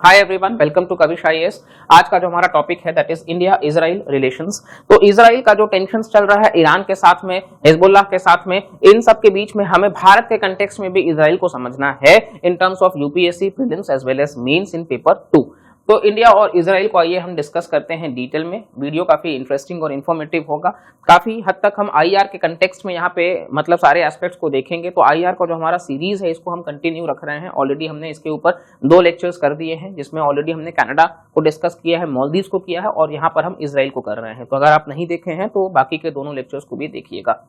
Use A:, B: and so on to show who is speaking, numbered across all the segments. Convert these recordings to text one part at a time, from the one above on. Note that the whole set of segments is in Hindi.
A: Hi everyone, welcome to Kavish IAS. आज का जो हमारा टॉपिक है that is India Israel relations. तो इजराइल का जो टेंशन चल रहा है ईरान के साथ में, हिजबुल्लाह के साथ में, इन सब के बीच में हमें भारत के कंटेक्स्ट में भी इजराइल को समझना है in terms of UPSC prelims as well as mains in paper 2। तो इंडिया और इजराइल को आइए हम डिस्कस करते हैं डिटेल में। वीडियो काफी इंटरेस्टिंग और इन्फॉर्मेटिव होगा। काफी हद तक हम आईआर के कंटेक्स्ट में यहाँ पे मतलब सारे एस्पेक्ट्स को देखेंगे। तो आईआर का जो हमारा सीरीज है इसको हम कंटिन्यू रख रहे हैं। ऑलरेडी हमने इसके ऊपर 2 लेक्चर्स कर दिए हैं, जिसमें ऑलरेडी हमने कनाडा को डिस्कस किया है, मालदीव्स को किया है और यहाँ पर हम इजराइल को कर रहे हैं। तो अगर आप नहीं देखे हैं तो बाकी के दोनों लेक्चर्स को भी देखिएगा।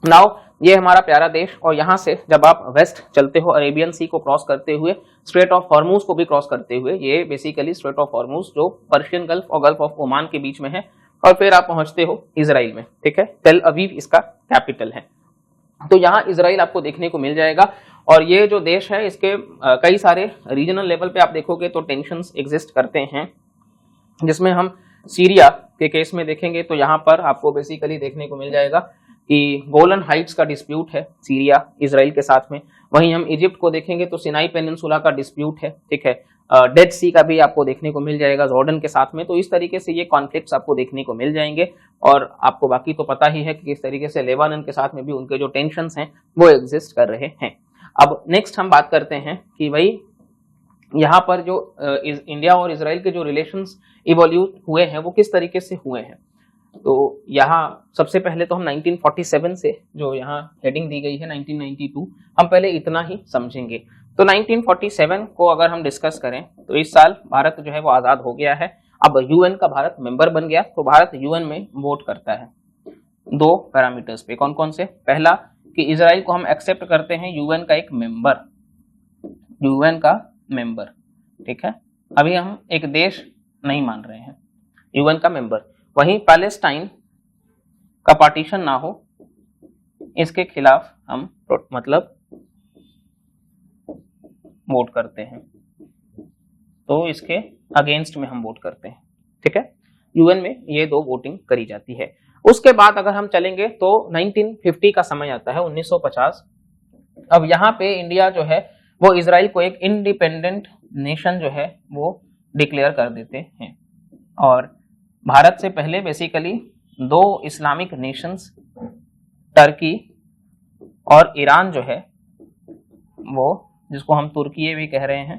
A: नाउ ये हमारा प्यारा देश, और यहाँ से जब आप वेस्ट चलते हो अरेबियन सी को क्रॉस करते हुए, स्ट्रेट ऑफ हॉर्मूज को भी क्रॉस करते हुए, ये बेसिकली स्ट्रेट ऑफ हॉर्मूज जो पर्शियन गल्फ और गल्फ ऑफ ओमान के बीच में है, और फिर आप पहुंचते हो इजराइल में। ठीक है, तेल अवीव इसका कैपिटल है। तो यहाँ इजराइल आपको देखने को मिल जाएगा। और ये जो देश है इसके कई सारे रीजनल लेवल पे आप देखोगे तो टेंशंस एग्जिस्ट करते हैं, जिसमें हम सीरिया के केस में देखेंगे तो यहाँ पर आपको बेसिकली देखने को मिल जाएगा कि गोलन हाइट्स का डिस्प्यूट है सीरिया इजराइल के साथ में। वहीं हम इजिप्ट को देखेंगे तो सिनाई पेनिनसुला का डिस्प्यूट है। ठीक है, डेड सी का भी आपको देखने को मिल जाएगा जॉर्डन के साथ में। तो इस तरीके से ये कॉन्फ्लिक्ट्स आपको देखने को मिल जाएंगे। और आपको बाकी तो पता ही है कि किस तरीके से लेबानन के साथ में भी उनके जो टेंशंस हैं वो एग्जिस्ट कर रहे हैं। अब नेक्स्ट हम बात करते हैं कि भाई यहाँ पर जो इंडिया और इजराइल के जो रिलेशंस इवोल्यूट हुए हैं वो किस तरीके से हुए हैं। तो यहाँ सबसे पहले तो हम 1947 से जो यहाँ हेडिंग दी गई है 1992, हम पहले इतना ही समझेंगे। तो 1947 को अगर हम डिस्कस करें तो इस साल भारत जो है वो आजाद हो गया है। अब यूएन का भारत मेंबर बन गया। तो भारत यूएन में वोट करता है 2 पैरामीटर्स पे। कौन कौन से? पहला कि इजराइल को हम एक्सेप्ट करते हैं यूएन का एक मेंबर, यूएन का मेंबर। ठीक है, अभी हम एक देश नहीं मान रहे हैं, यूएन का मेंबर। वहीं पैलेस्टाइन का पार्टीशन ना हो इसके खिलाफ हम मतलब वोट करते हैं, तो इसके अगेंस्ट में हम वोट करते हैं। ठीक है, यूएन में ये 2 वोटिंग करी जाती है। उसके बाद अगर हम चलेंगे तो 1950 का समय आता है, 1950। अब यहाँ पे इंडिया जो है वो इजराइल को एक इंडिपेंडेंट नेशन जो है वो डिक्लेयर कर देते हैं। और भारत से पहले बेसिकली 2 इस्लामिक नेशंस टर्की और ईरान जो है वो, जिसको हम तुर्की भी कह रहे हैं,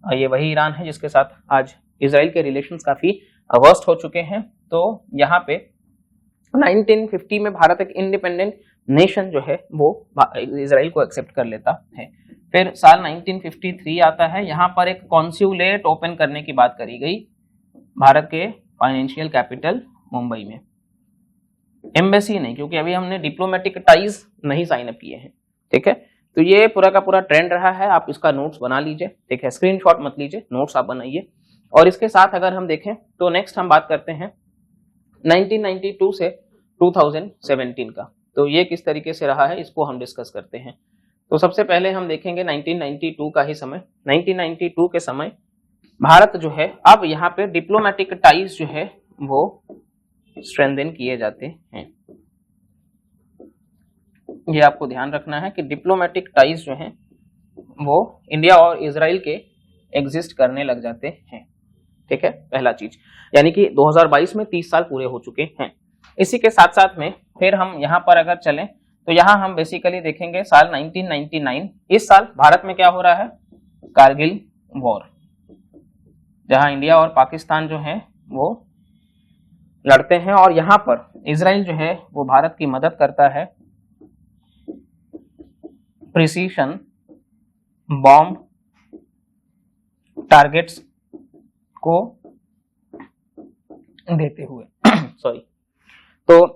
A: और ये वही ईरान है जिसके साथ आज इजराइल के रिलेशंस काफी वर्स्ट हो चुके हैं। तो यहाँ पे 1950 में भारत एक इंडिपेंडेंट नेशन जो है वो इजराइल को एक्सेप्ट कर लेता है। फिर साल 1953 आता है, यहाँ पर एक कॉन्स्युलेट ओपन करने की बात करी गई भारत के फाइनेंशियल कैपिटल मुंबई में। एम्बेसी नहीं, क्योंकि अभी हमने डिप्लोमेटिक टाइज नहीं साइन अप किए हैं। ठीक है, तो ये पूरा का पूरा ट्रेंड रहा है। आप इसका नोट्स बना लीजिए। ठीक है, स्क्रीनशॉट मत लीजिए, नोट्स आप बनाइए। और इसके साथ अगर हम देखें तो नेक्स्ट हम बात करते हैं 1992 से 2017 का। तो ये किस तरीके से रहा है इसको हम डिस्कस करते हैं। तो सबसे पहले हम देखेंगे 1992 का ही समय। 1992 के समय भारत जो है, अब यहाँ पे डिप्लोमेटिक टाइज जो है वो स्ट्रेंथन किए जाते हैं। ये आपको ध्यान रखना है कि डिप्लोमेटिक टाइज जो हैं वो इंडिया और इजराइल के एग्जिस्ट करने लग जाते हैं। ठीक है, पहला चीज, यानी कि 2022 में 30 साल पूरे हो चुके हैं। इसी के साथ साथ में फिर हम यहाँ पर अगर चलें तो यहाँ हम बेसिकली देखेंगे साल 1999। इस साल भारत में क्या हो रहा है? कारगिल वॉर, जहां इंडिया और पाकिस्तान जो है वो लड़ते हैं। और यहाँ पर इजराइल जो है वो भारत की मदद करता है प्रिसीशन बॉम्ब टारगेट्स को देते हुए सॉरी। तो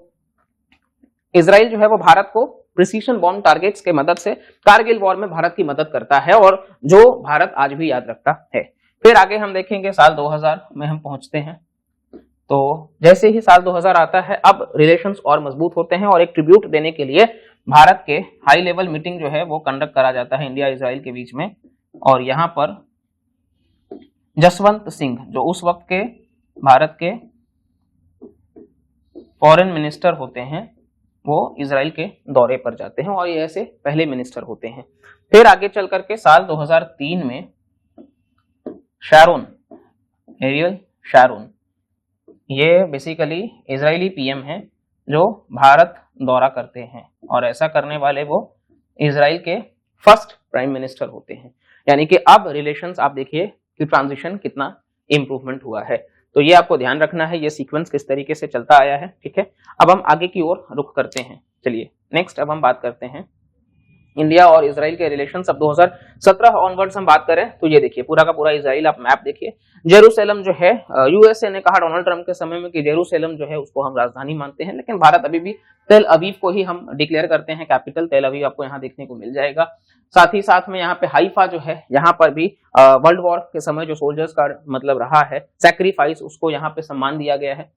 A: इजराइल जो है वो भारत को प्रिसीशन बॉम्ब टारगेट्स के मदद से कारगिल वॉर में भारत की मदद करता है, और जो भारत आज भी याद रखता है। फिर आगे हम देखेंगे साल 2000 में हम पहुंचते हैं। तो जैसे ही साल 2000 आता है, अब रिलेशंस और मजबूत होते हैं, और एक ट्रिब्यूट देने के लिए भारत के हाई लेवल मीटिंग जो है वो कंडक्ट करा जाता है इंडिया इजराइल के बीच में। और यहाँ पर जसवंत सिंह जो उस वक्त के भारत के फॉरेन मिनिस्टर होते हैं वो इजराइल के दौरे पर जाते हैं, और ये ऐसे पहले मिनिस्टर होते हैं। फिर आगे चल करके साल 2003 में शारोन, एरियल शारोन, ये बेसिकली इजरायली पीएम हैं जो भारत दौरा करते हैं और ऐसा करने वाले वो इजराइल के फर्स्ट प्राइम मिनिस्टर होते हैं। यानी कि अब रिलेशंस आप देखिए कि ट्रांजिशन कितना इंप्रूवमेंट हुआ है। तो ये आपको ध्यान रखना है, ये सीक्वेंस किस तरीके से चलता आया है। ठीक है, अब हम आगे की ओर रुख करते हैं। चलिए नेक्स्ट अब हम बात करते हैं इंडिया और इजराइल के रिलेशंस। अब 2017 ऑनवर्ड्स हम बात करें तो ये देखिए पूरा का पूरा इजराइल, आप मैप देखिए। जेरूसलम जो है, यूएसए ने कहा डोनाल्ड ट्रंप के समय में कि जेरूसलम जो है उसको हम राजधानी मानते हैं, लेकिन भारत अभी भी तेल अवीव को ही हम डिक्लेयर करते हैं कैपिटल। तेल अवीव आपको यहाँ देखने को मिल जाएगा। साथ ही साथ में यहाँ पे हाइफा जो है, यहाँ पर भी वर्ल्ड वॉर के समय जो सोल्जर्स का मतलब रहा है सैक्रिफाइस, उसको यहाँ पे सम्मान दिया गया है।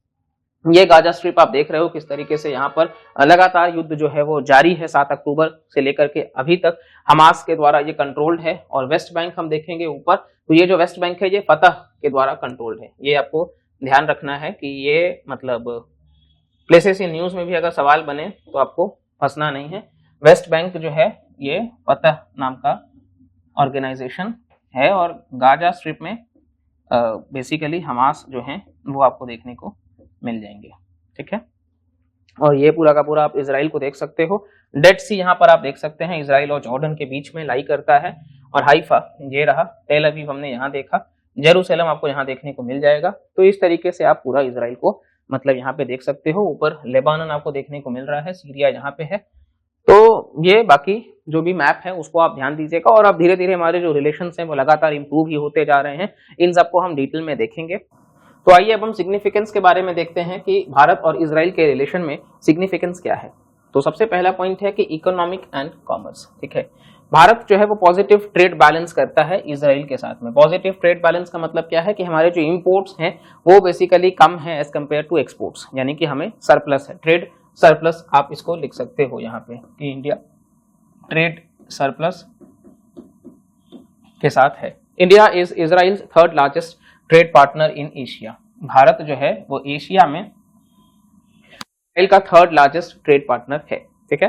A: ये गाजा स्ट्रिप आप देख रहे हो किस तरीके से यहाँ पर लगातार युद्ध जो है वो जारी है 7 अक्टूबर से लेकर के अभी तक हमास के द्वारा ये कंट्रोल्ड है। और वेस्ट बैंक हम देखेंगे ऊपर, तो ये जो वेस्ट बैंक है ये फतह के द्वारा कंट्रोल्ड है। ये आपको ध्यान रखना है कि ये मतलब प्लेसेस इन न्यूज में भी अगर सवाल बने तो आपको फंसना नहीं है। वेस्ट बैंक जो है ये फतह नाम का ऑर्गेनाइजेशन है और गाजा स्ट्रिप में बेसिकली हमास जो है वो आपको देखने को मिल जाएंगे। ठीक है, और ये पूरा का पूरा आप इजराइल को देख सकते हो। डेड सी यहाँ पर आप देख सकते हैं, इजराइल और जॉर्डन के बीच में लाई करता है। और हाइफा ये रहा, तेल अवीव हमने यहाँ देखा, जेरूसलम आपको यहाँ देखने को मिल जाएगा। तो इस तरीके से आप पूरा इजराइल को मतलब यहाँ पे देख सकते हो। ऊपर लेबानन आपको देखने को मिल रहा है, सीरिया यहाँ पे है। तो ये बाकी जो भी मैप है उसको आप ध्यान दीजिएगा और अब धीरे धीरे हमारे जो रिलेशन हैं वो लगातार इंप्रूव ही होते जा रहे हैं। इन सबको हम डिटेल में देखेंगे। तो आइए अब हम सिग्निफिकेंस के बारे में देखते हैं कि भारत और इजराइल के रिलेशन में सिग्निफिकेंस क्या है। तो सबसे पहला पॉइंट है कि इकोनॉमिक एंड कॉमर्स। ठीक है, भारत जो है वो पॉजिटिव ट्रेड बैलेंस करता है इजराइल के साथ में। पॉजिटिव ट्रेड बैलेंस का मतलब क्या है कि हमारे जो इंपोर्ट्स हैं वो बेसिकली कम है एज कंपेयर टू एक्सपोर्ट्स, यानी कि हमें सरप्लस है, ट्रेड सरप्लस आप इसको लिख सकते हो यहाँ पे कि इंडिया ट्रेड सरप्लस के साथ है। India is Israel third largest trade partner in Asia. Bharat जो है वो एशिया में इजराइल का थर्ड लार्जेस्ट ट्रेड पार्टनर है। ठीक है,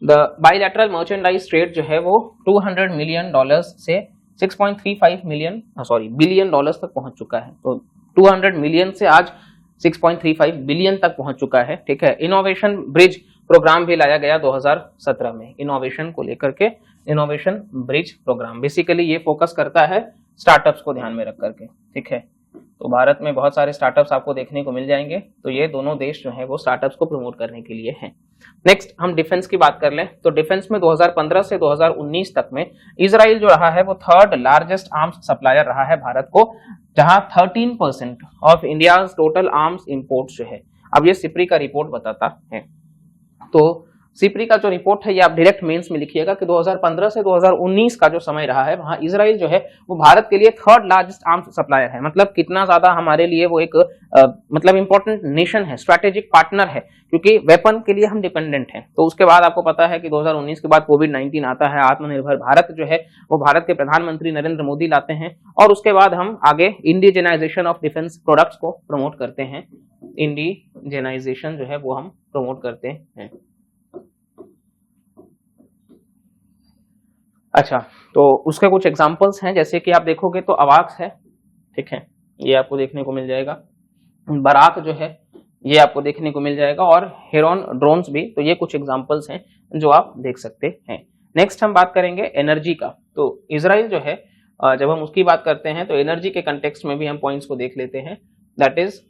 A: द बाइलैटरल मर्चेंडाइज ट्रेड जो है वो $200 मिलियन से 6.35 बिलियन डॉलर्स तक पहुंच चुका है। तो 200 मिलियन से आज 6.35 बिलियन तक पहुंच चुका है। ठीक है, इनोवेशन ब्रिज प्रोग्राम भी लाया गया 2017 में, इनोवेशन को लेकर के इनोवेशन ब्रिज प्रोग्राम। बेसिकली ये फोकस करता है स्टार्टअप्स को ध्यान में रख करके। ठीक है, तो भारत में बहुत सारे स्टार्टअप्स आपको देखने को मिल जाएंगे। तो ये दोनों देश जो है वो स्टार्टअप्स को प्रमोट करने के लिए हैं। नेक्स्ट हम डिफेंस की बात कर लें तो डिफेंस में 2015 से 2019 तक में इजराइल जो रहा है वो थर्ड लार्जेस्ट आर्म्स सप्लायर रहा है भारत को, जहां 13% of India total arms import जो है। अब ये सिप्री का रिपोर्ट बताता है। तो सिप्री का जो रिपोर्ट है ये आप डायरेक्ट मेंस में लिखिएगा कि 2015 से 2019 का जो समय रहा है वहां इजराइल जो है वो भारत के लिए थर्ड लार्जेस्ट आर्म्स सप्लायर है। मतलब कितना ज्यादा हमारे लिए वो एक मतलब इंपॉर्टेंट नेशन है, स्ट्रैटेजिक पार्टनर है, क्योंकि वेपन के लिए हम डिपेंडेंट हैं। तो उसके बाद आपको पता है कि 2019 के बाद कोविड-19 आता है, आत्मनिर्भर भारत जो है वो भारत के प्रधानमंत्री नरेंद्र मोदी लाते हैं और उसके बाद हम आगे इंडिजेनाइजेशन ऑफ डिफेंस प्रोडक्ट्स को प्रमोट करते हैं। इंडिजेनाइजेशन जो है वो हम प्रमोट करते हैं। अच्छा, तो उसके कुछ एग्जांपल्स हैं, जैसे कि आप देखोगे तो अवाक्स है। ठीक है, ये आपको देखने को मिल जाएगा। बराक जो है ये आपको देखने को मिल जाएगा और हेरॉन ड्रोन्स भी। तो ये कुछ एग्जांपल्स हैं जो आप देख सकते हैं। नेक्स्ट हम बात करेंगे एनर्जी का। तो इजराइल जो है जब हम उसकी बात करते हैं तो एनर्जी के कंटेक्स्ट में भी हम पॉइंट्स को देख लेते हैं। That is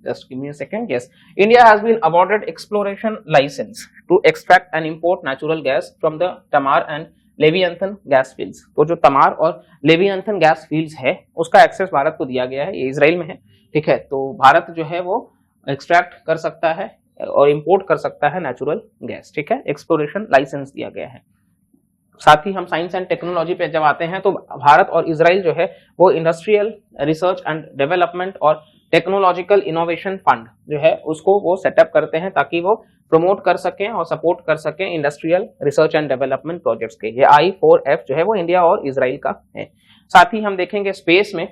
A: just give me a second. Yes, India has been awarded exploration license to extract and import natural gas from the Tamar and Leviathan gas fields। तो जो तमार और लेवियंथन गैस फील्ड्स है उसका एक्सेस भारत को दिया गया है, ये इजराइल में है। ठीक है, तो भारत जो है वो एक्सट्रैक्ट कर सकता है और इंपोर्ट कर सकता है नेचुरल गैस। ठीक है, एक्सप्लोरेशन लाइसेंस दिया गया है। साथ ही हम साइंस एंड टेक्नोलॉजी पे जब आते हैं तो भारत और इजराइल जो है वो इंडस्ट्रियल रिसर्च एंड डेवलपमेंट और टेक्नोलॉजिकल इनोवेशन फंड जो है उसको वो सेटअप करते हैं ताकि वो प्रमोट कर सकें और सपोर्ट कर सकें industrial research and development projects के। ये I4F जो है वो इंडिया और इजराइल का है। साथ ही हम देखेंगे स्पेस में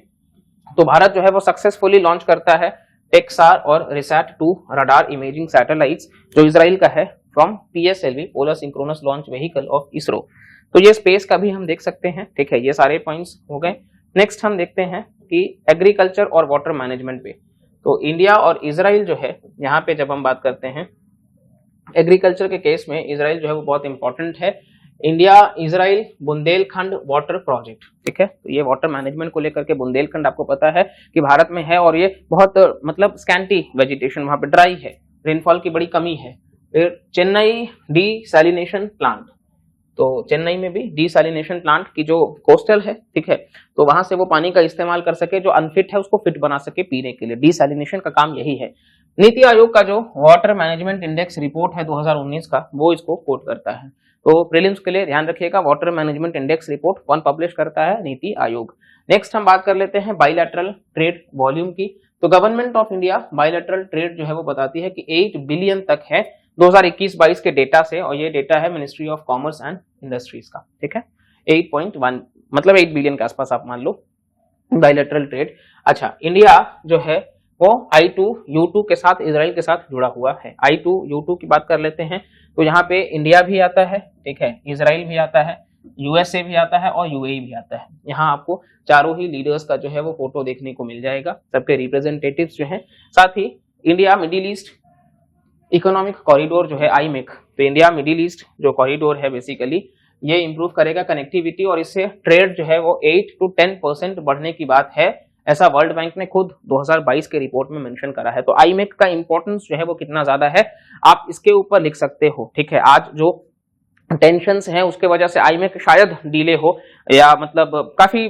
A: तो भारत जो है वो सक्सेसफुली लॉन्च करता है टेक्सार और रिसैट-2 रडार इमेजिंग सैटेलाइट्स जो इजराइल का है from PSLV polar synchronous launch vehicle of ISRO. तो ये स्पेस का भी हम देख सकते हैं। ठीक है, ये सारे पॉइंट्स हो गए। नेक्स्ट हम देखते हैं कि एग्रीकल्चर और वाटर मैनेजमेंट पे। तो इंडिया और इजराइल जो है यहाँ पे जब हम बात करते हैं एग्रीकल्चर के केस में, इजराइल जो है वो बहुत इंपॉर्टेंट है। India Israel Bundelkhand water project, ठीक है। तो ये वाटर मैनेजमेंट को लेकर के, बुंदेलखंड आपको पता है कि भारत में है और ये बहुत मतलब स्कैंटी वेजिटेशन, वहां पे ड्राई है, रेनफॉल की बड़ी कमी है। फिर चेन्नई डीसैलिनेशन प्लांट, तो चेन्नई में भी डीसैलिनेशन प्लांट की जो कोस्टल है, ठीक है, तो वहां से वो पानी का इस्तेमाल कर सके, जो अनफिट है उसको फिट बना सके पीने के लिए। डीसैलिनेशन का काम यही है। नीति आयोग का जो वाटर मैनेजमेंट इंडेक्स रिपोर्ट है 2019 का, वो इसको कोट करता है। तो प्रीलिम्स के लिए ध्यान रखिएगा, वाटर मैनेजमेंट इंडेक्स रिपोर्ट कौन पब्लिश करता है? नीति आयोग। नेक्स्ट हम बात कर लेते हैं बाइलैटरल ट्रेड वॉल्यूम की। तो government of India bilateral trade जो है वो बताती है कि 8 बिलियन तक है 2021-22 के डेटा से, और ये डेटा है ministry of commerce and industries का, ठीक है। 8.1 मतलब 8 बिलियन के आसपास आप मान लो बाइलैटरल ट्रेड। अच्छा, इंडिया जो है वो I2U2 के साथ, इजराइल के साथ जुड़ा हुआ है। I2U2 की बात कर लेते हैं तो यहाँ पे इंडिया भी आता है, ठीक है, इजराइल भी आता है, यूएसए भी आता है और यूएई भी आता है। यहाँ आपको चारों ही लीडर्स का जो है वो फोटो देखने को मिल जाएगा, सबके रिप्रेजेंटेटिव्स जो हैं। साथ ही India Middle East economic corridor जो है IMEC, तो इंडिया मिडिल ईस्ट जो कॉरिडोर है बेसिकली ये इंप्रूव करेगा कनेक्टिविटी, और इससे ट्रेड जो है वो 8 to 10% बढ़ने की बात है, ऐसा वर्ल्ड बैंक ने खुद 2022 के रिपोर्ट में मेंशन करा है। तो IMEC का इंपॉर्टेंस जो है वो कितना ज्यादा है आप इसके ऊपर लिख सकते हो, ठीक है। आज जो टेंशंस हैं उसके वजह से IMEC शायद डिले हो, या मतलब काफी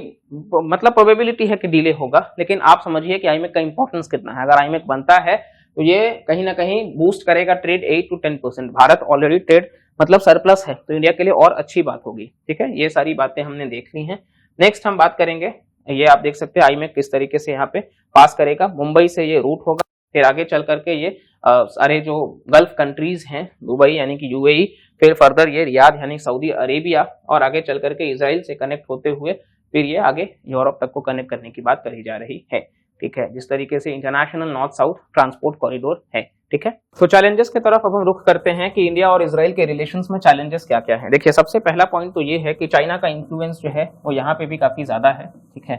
A: मतलब प्रोबेबिलिटी है कि डिले होगा, लेकिन आप समझिए कि IMEC का इंपॉर्टेंस कितना है। अगर IMEC बनता है तो ये कहीं ना कहीं बूस्ट करेगा trade 8 to 10%। Bharat already trade मतलब सरप्लस है, तो इंडिया के लिए और अच्छी बात होगी, ठीक है। ये सारी बातें हमने देख ली हैं। नेक्स्ट हम बात करेंगे, ये आप देख सकते हैं IMEC किस तरीके से यहाँ पे पास करेगा। मुंबई से ये रूट होगा, फिर आगे चल करके ये सारे जो गल्फ कंट्रीज हैं, दुबई यानी कि UAE, फिर फर्दर ये रियाद यानी सऊदी अरेबिया, और आगे चल करके इजराइल से कनेक्ट होते हुए फिर ये आगे यूरोप तक को कनेक्ट करने की बात कही जा रही है, ठीक है। जिस तरीके से international north south transport corridor है, ठीक है। तो चैलेंजेस की तरफ अब हम रुख करते हैं कि इंडिया और इजराइल के रिलेशंस में चैलेंजेस क्या क्या है। देखिए, सबसे पहला पॉइंट तो ये है कि चाइना का इन्फ्लुएंस जो है वो यहाँ पे भी काफी ज्यादा है, ठीक है।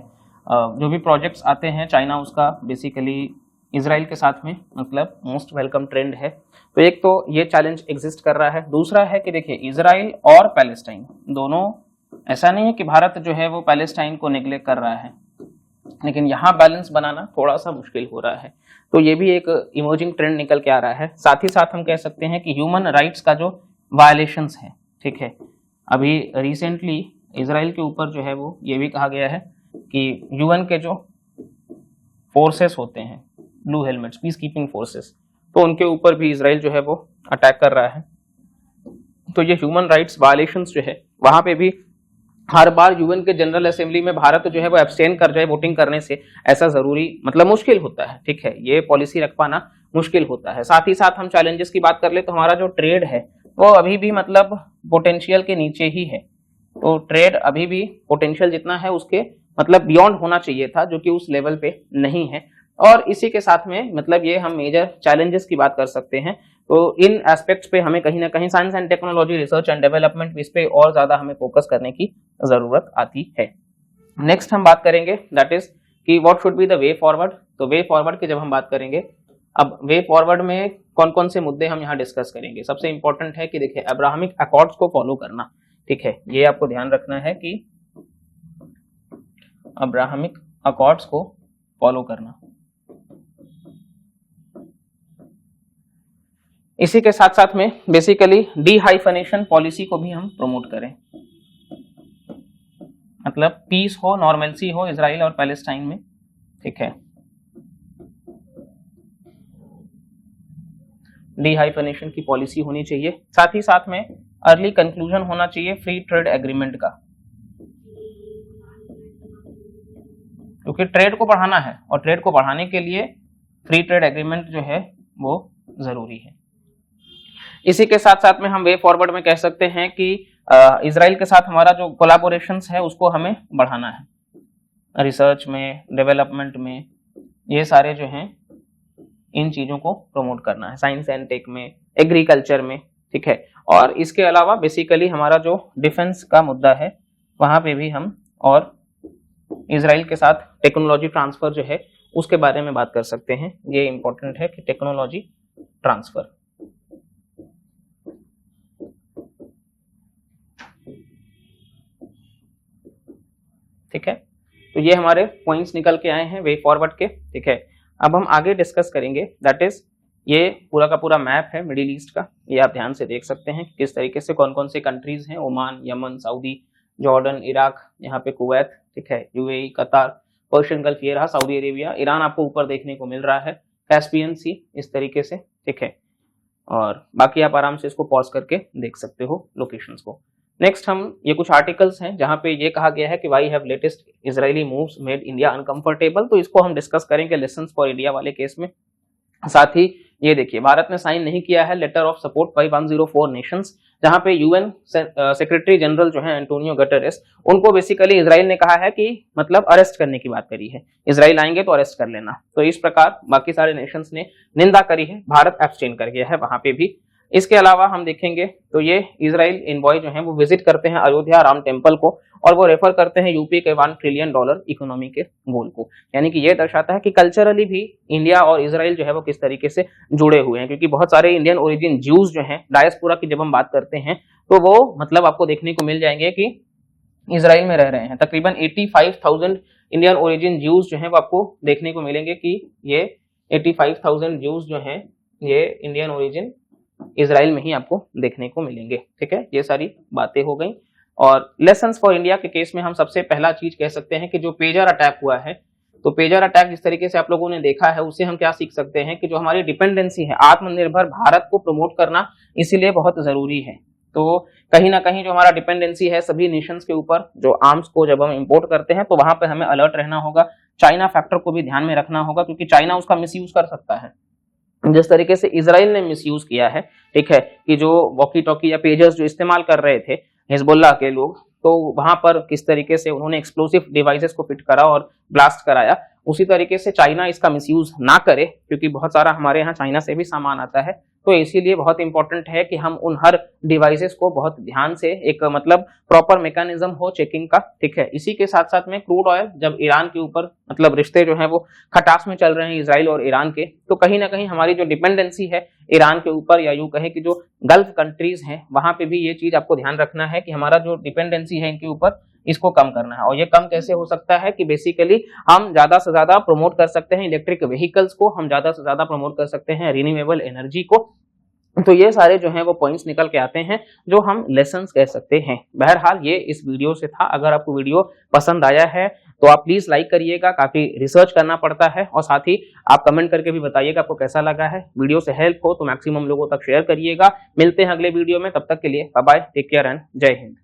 A: जो भी प्रोजेक्ट्स आते हैं चाइना उसका बेसिकली इजराइल के साथ में मतलब मोस्ट वेलकम ट्रेंड है। तो एक तो ये चैलेंज एग्जिस्ट कर रहा है। दूसरा है कि देखिए, इजराइल और पैलेस्टाइन दोनों, ऐसा नहीं है कि भारत जो है वो पैलेस्टाइन को नेग्लेक्ट कर रहा है, लेकिन यहाँ बैलेंस बनाना थोड़ा सा मुश्किल हो रहा है। तो ये भी एक इमर्जिंग ट्रेंड निकल के आ रहा है। साथ ही साथ हम कह सकते हैं कि ह्यूमन राइट्स का जो वायलेशंस है, ठीक है, अभी रिसेंटली इजराइल के ऊपर जो है वो ये भी कहा गया है कि UN के जो फोर्सेस होते हैं, blue helmets, peace keeping forces, तो उनके ऊपर भी इजराइल जो है वो अटैक कर रहा है। तो ये ह्यूमन राइट्स वायलेशंस जो है वहां पे भी हर बार UN के जनरल असेंबली में भारत जो है वो एब्सटेन कर जाए वोटिंग करने से, ऐसा जरूरी मतलब मुश्किल होता है, ठीक है। ये पॉलिसी रख पाना मुश्किल होता है। साथ ही साथ हम चैलेंजेस की बात कर ले तो हमारा जो ट्रेड है वो अभी भी मतलब पोटेंशियल के नीचे ही है। तो ट्रेड अभी भी पोटेंशियल जितना है उसके मतलब बियॉन्ड होना चाहिए था, जो कि उस लेवल पे नहीं है। और इसी के साथ में मतलब ये हम मेजर चैलेंजेस की बात कर सकते हैं। तो इन एस्पेक्ट्स पे हमें कहीं ना कहीं science and technology, research and development, इस पे और ज्यादा हमें फोकस करने की जरूरत आती है। नेक्स्ट हम बात करेंगे दैट इज कि what should be the way forward. तो वे फॉरवर्ड की जब हम बात करेंगे, अब वे फॉरवर्ड में कौन कौन से मुद्दे हम यहाँ डिस्कस करेंगे। सबसे इंपॉर्टेंट है कि देखिए, अब्राहमिक अकॉर्ड्स को फॉलो करना, ठीक है। ये आपको ध्यान रखना है कि अब्राहमिक अकॉर्ड्स को फॉलो करना। इसी के साथ साथ में बेसिकली डीहाइफनेशन पॉलिसी को भी हम प्रमोट करें, मतलब पीस हो, नॉर्मलसी हो इजराइल और पैलेस्टाइन में, ठीक है। डीहाइफनेशन की पॉलिसी होनी चाहिए। साथ ही साथ में अर्ली कंक्लूजन होना चाहिए फ्री ट्रेड एग्रीमेंट का, क्योंकि ट्रेड को बढ़ाना है और ट्रेड को बढ़ाने के लिए फ्री ट्रेड एग्रीमेंट जो है वो जरूरी है। इसी के साथ साथ में हम वे फॉरवर्ड में कह सकते हैं कि इजराइल के साथ हमारा जो कोलैबोरेशंस है उसको हमें बढ़ाना है, रिसर्च में, डेवलपमेंट में, ये सारे जो हैं इन चीजों को प्रमोट करना है, साइंस एंड टेक में, एग्रीकल्चर में, ठीक है। और इसके अलावा बेसिकली हमारा जो डिफेंस का मुद्दा है वहां पे भी हम और इजराइल के साथ टेक्नोलॉजी ट्रांसफर जो है उसके बारे में बात कर सकते हैं। ये इंपॉर्टेंट है कि टेक्नोलॉजी ट्रांसफर, ठीक है। तो ये हमारे पॉइंट्स निकल के आए हैं वे फॉरवर्ड के, ठीक है। अब हम आगे डिस्कस करेंगे, दैट इज ये पूरा का पूरा मैप है मिडिल ईस्ट का, ये आप ध्यान से देख सकते हैं किस तरीके से कौन कौन से कंट्रीज हैं, Oman, Yemen, Saudi, Jordan, Iraq, यहाँ पे कुवैत, ठीक है, यूएई, कतार, पर्शियन गल्फ ये रहा, सऊदी अरेबिया, ईरान आपको ऊपर देखने को मिल रहा है, कैस्पियन सी इस तरीके से, ठीक है। और बाकी आप आराम से इसको पॉज करके देख सकते हो लोकेशंस को। नेक्स्ट हम ये कुछ आर्टिकल्स हैं जहां पे ये कहा गया है कि why have latest Israeli moves made India uncomfortable, तो इसको हम डिस्कस करेंगे लेसन्स फॉर इंडिया वाले केस में। साथ ही ये देखिए भारत ने साइन नहीं किया है letter of support by 104 nations, जहां पे यूएन सेक्रेटरी जनरल जो है एंटोनियो गटरेस, उनको बेसिकली इजराइल ने कहा है कि मतलब अरेस्ट करने की बात करी है, इजराइल आएंगे तो अरेस्ट कर लेना। तो इस प्रकार बाकी सारे नेशंस ने निंदा करी है, भारत एब्सटेन कर गया है वहां पे भी। इसके अलावा हम देखेंगे तो ये इजराइल इनवॉय जो है वो विजिट करते हैं अयोध्या राम टेम्पल को, और वो रेफर करते हैं यूपी के $1 ट्रिलियन इकोनॉमी के गोल को। यानी कि ये दर्शाता है कि कल्चरली भी इंडिया और इजराइल जो है वो किस तरीके से जुड़े हुए हैं, क्योंकि बहुत सारे इंडियन ओरिजिन ज्यूज जो हैं, डायस्पोरा की जब हम बात करते हैं तो वो मतलब आपको देखने को मिल जाएंगे कि इजराइल में रह रहे हैं। तकरीबन 85,000 इंडियन ओरिजिन ज्यूज जो है वो आपको देखने को मिलेंगे कि ये 85,000 ज्यूज जो हैं ये इंडियन ओरिजिन इजराइल में ही आपको देखने को मिलेंगे, ठीक है। ये सारी बातें हो गई। और लेसन्स फॉर इंडिया के केस में हम सबसे पहला चीज कह सकते हैं कि जो पेजर अटैक हुआ है, तो पेजर अटैक जिस तरीके से आप लोगों ने देखा है उससे हम क्या सीख सकते हैं कि जो हमारी डिपेंडेंसी है, आत्मनिर्भर भारत को प्रमोट करना इसीलिए बहुत जरूरी है। तो कहीं ना कहीं जो हमारा डिपेंडेंसी है सभी नेशंस के ऊपर, जो आर्म्स को जब हम इंपोर्ट करते हैं तो वहां पे हमें अलर्ट रहना होगा, चाइना फैक्टर को भी ध्यान में रखना होगा, क्योंकि चाइना उसका मिसयूज कर सकता है जिस तरीके से इजराइल ने मिसयूज किया है, ठीक है, कि जो वॉकी टॉकी या पेजर्स जो इस्तेमाल कर रहे थे हिजबुल्लाह के लोग, तो वहां पर किस तरीके से उन्होंने एक्सप्लोसिव डिवाइसेस को फिट करा और ब्लास्ट कराया, उसी तरीके से चाइना इसका मिसयूज ना करे, क्योंकि बहुत सारा हमारे यहाँ चाइना से भी सामान आता है। तो इसीलिए बहुत इंपॉर्टेंट है कि हम उन हर डिवाइसेस को बहुत ध्यान से एक मतलब प्रॉपर मैकेनिज्म हो चेकिंग का, ठीक है। इसी के साथ साथ में क्रूड ऑयल, जब ईरान के ऊपर मतलब रिश्ते जो है वो खटास में चल रहे हैं इजराइल और ईरान के, तो कहीं ना कहीं हमारी जो डिपेंडेंसी है ईरान के ऊपर, या यूं कहें कि जो गल्फ कंट्रीज हैं वहां पे भी ये चीज आपको ध्यान रखना है कि हमारा जो डिपेंडेंसी है इनके ऊपर, इसको कम करना है। और ये कम कैसे हो सकता है कि बेसिकली हम ज्यादा से ज्यादा प्रमोट कर सकते हैं इलेक्ट्रिक व्हीकल्स को, हम ज्यादा से ज्यादा प्रमोट कर सकते हैं रिन्यूएबल एनर्जी को। तो ये सारे जो हैं वो पॉइंट्स निकल के आते हैं जो हम लेसन्स कह सकते हैं। बहरहाल ये इस वीडियो से था। अगर आपको वीडियो पसंद आया है तो आप प्लीज लाइक करिएगा, काफी रिसर्च करना पड़ता है, और साथ ही आप कमेंट करके भी बताइएगा आपको कैसा लगा है। वीडियो से हेल्प हो तो मैक्सिमम लोगों तक शेयर करिएगा। मिलते हैं अगले वीडियो में, तब तक के लिए bye bye, take care and जय हिंद।